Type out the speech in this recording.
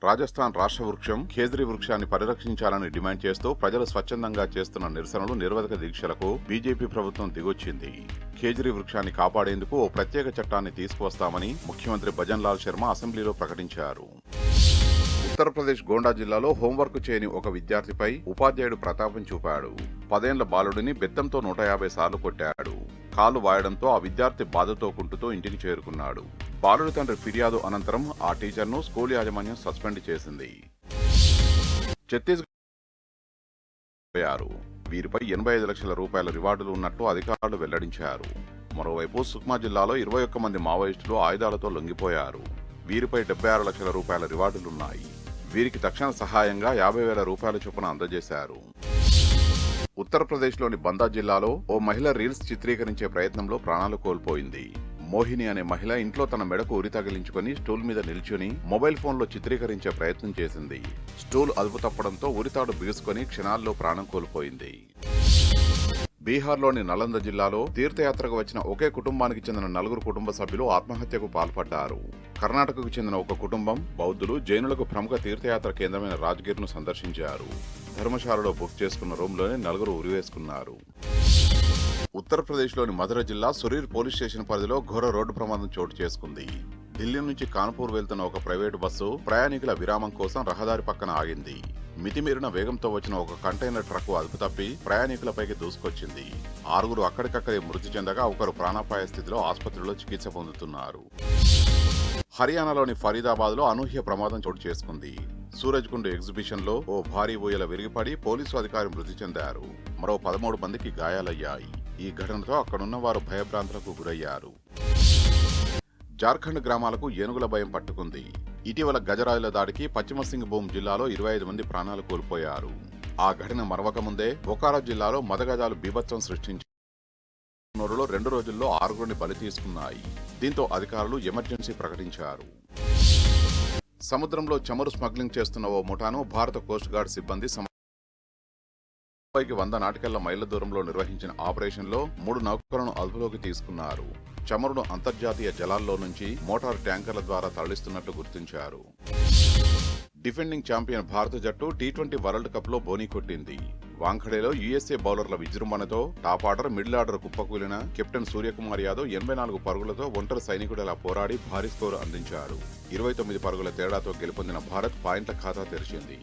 రాజస్థాన్ రాష్ట్ర వృక్షం ఖేజ్రీ వృక్షాన్ని పరిరక్షించాలని డిమాండ్ చేస్తూ ప్రజలు స్వచ్ఛందంగా చేస్తున్న నిరసనలు నిరవధిక దీక్షలకు బీజేపీ ప్రభుత్వం దిగొచ్చింది. ఖేజ్రీ వృక్షాన్ని కాపాడేందుకు ఓ ప్రత్యేక చట్టాన్ని తీసుకువస్తామని ముఖ్యమంత్రి భజన్ లాల్ శర్మ అసెంబ్లీలో ప్రకటించారు. ఉత్తరప్రదేశ్ గోండా జిల్లాలో హోంవర్క్ చేయని ఒక విద్యార్థిపై ఉపాధ్యాయుడు ప్రతాపం చూపాడు. 10 ఏళ్ల బాలుడిని బెత్తంతో 150 సార్లు కొట్టాడు. కాలు వాయడంతో ఆ విద్యార్థి బాధతో కుంటుతో ఇంటికి చేరుకున్నాడు. బాలుడి తండ్రి ఫిర్యాదు అనంతరం ఆ టీచర్ను స్కూల్ యాజమాన్యం సస్పెండ్ చేసింది. ఛత్తీస్గఢ్ వీరిపై 85 లక్షల రూపాయల రివార్డులు ఉన్నట్లు అధికారులు వెల్లడించారు. మరోవైపు సుక్మా జిల్లాలో 21 మంది మావోయిస్టులు ఆయుధాలతో లొంగిపోయారు. వీరిపై 76 లక్షల రూపాయల రివార్డులున్నాయి. వీరికి తక్షణ సహాయంగా 50,000 రూపాయల చొప్పున అందజేశారు. ఉత్తరప్రదేశ్లోని బందా జిల్లాలో ఓ మహిళ రీల్స్ చిత్రీకరించే ప్రయత్నంలో ప్రాణాలు కోల్పోయింది. మోహిని అనే మహిళ ఇంట్లో తన మెడకు ఉరి తగిలించుకుని స్టూల్ మీద నిల్చుని మొబైల్ ఫోన్లో చిత్రీకరించే ప్రయత్నం చేసింది. స్టూల్ అదుపు తప్పడంతో ఉరితాడు బిగుసుకుని క్షణాల్లో ప్రాణం కోల్పోయింది. బీహార్లోని నలంద జిల్లాలో తీర్థయాత్రకు వచ్చిన ఒకే కుటుంబానికి చెందిన 4 కుటుంబ సభ్యులు ఆత్మహత్యకు పాల్పడ్డారు. కర్ణాటకకు చెందిన ఒక కుటుంబం బౌద్ధులు, జైనులకు ప్రముఖ తీర్థయాత్ర కేంద్రమైన రాజ్గిర్ను సందర్శించారు. ధర్మశాలలో బుక్ చేసుకున్న రూమ్లోనే 4 ఉరివేసుకున్నారు. ఉత్తరప్రదేశ్లోని మధుర జిల్లా సురీర్ పోలీస్ స్టేషన్ పరిధిలో ఘోర రోడ్డు ప్రమాదం చోటు చేసుకుంది. ఢిల్లీ నుంచి కాన్పూర్ వెళ్తున్న ఒక ప్రైవేటు బస్సు ప్రయాణికుల విరామం కోసం రహదారి పక్కన ఆగింది. మితిమీరిన వేగంతో వచ్చిన ఒక కంటైనర్ ట్రక్ అదుపు తప్పి ప్రయాణికులపైకి దూసుకొచ్చింది. 6 అక్కడికక్కడే మృతి చెందగా ఒకరు ప్రాణాపాయ స్థితిలో ఆసుపత్రిలో చికిత్స పొందుతున్నారు. హర్యానాలోని ఫరీదాబాద్ లో అనూహ్య ప్రమాదం చోటు చేసుకుంది. సూరజ్కుండ్ ఎగ్జిబిషన్ లో ఓ భారీ ఊయల విరిగిపడి పోలీసు అధికారి మృతి చెందారు. మరో 13 మందికి గాయాలయ్యాయి. ఈ ఘటనతో అక్కడున్న వారు భయభ్రాంతులకు గురయ్యారు. జార్ఖండ్ గ్రామాలకు ఏనుగుల భయం పట్టుకుంది. ఇటీవల గజరాయుల దాడికి పశ్చిమ సింగ్భూమ్ జిల్లాలో 25 మంది ప్రాణాలు కోల్పోయారు. ఆ ఘటన మరవక ముందే బొకారో జిల్లాలో మదగజాలు బీభత్సం సృష్టించి 2 రోజుల్లో 6 బలి తీసుకున్నాయి. దీంతో అధికారులు ఎమర్జెన్సీ ప్రకటించారు. సముద్రంలో చమురు స్మగ్లింగ్ చేస్తున్న ఓ ముఠాను భారత కోస్ట్ గార్డ్ సిబ్బంది 100 నాటికళ్ల మైళ్ల దూరంలో నిర్వహించిన ఆపరేషన్లో 3 నౌకలను అదుపులోకి తీసుకున్నారు. చమురును అంతర్జాతీయ జలాల్లో నుంచి మోటార్ ట్యాంకర్ల ద్వారా తరలిస్తున్నట్లు గుర్తించారు. డిఫెండింగ్ ఛాంపియన్ భారత జట్టు టీ20 వరల్డ్ కప్ లో బోనీ కొట్టింది. వాంఖడేలో యుఎస్ఏ బౌలర్ల విజృంభణతో టాప్ ఆర్డర్, మిడిల్ ఆర్డర్ కుప్పకూలిన కెప్టెన్ సూర్యకుమార్ యాదవ్ 84 పరుగులతో ఒంటరి సైనికుడిలా పోరాడి భారీ స్కోరు అందించారు. 29 పరుగుల తేడాతో గెలుపొందిన భారత్ పాయింట్ల ఖాతా తెరిచింది.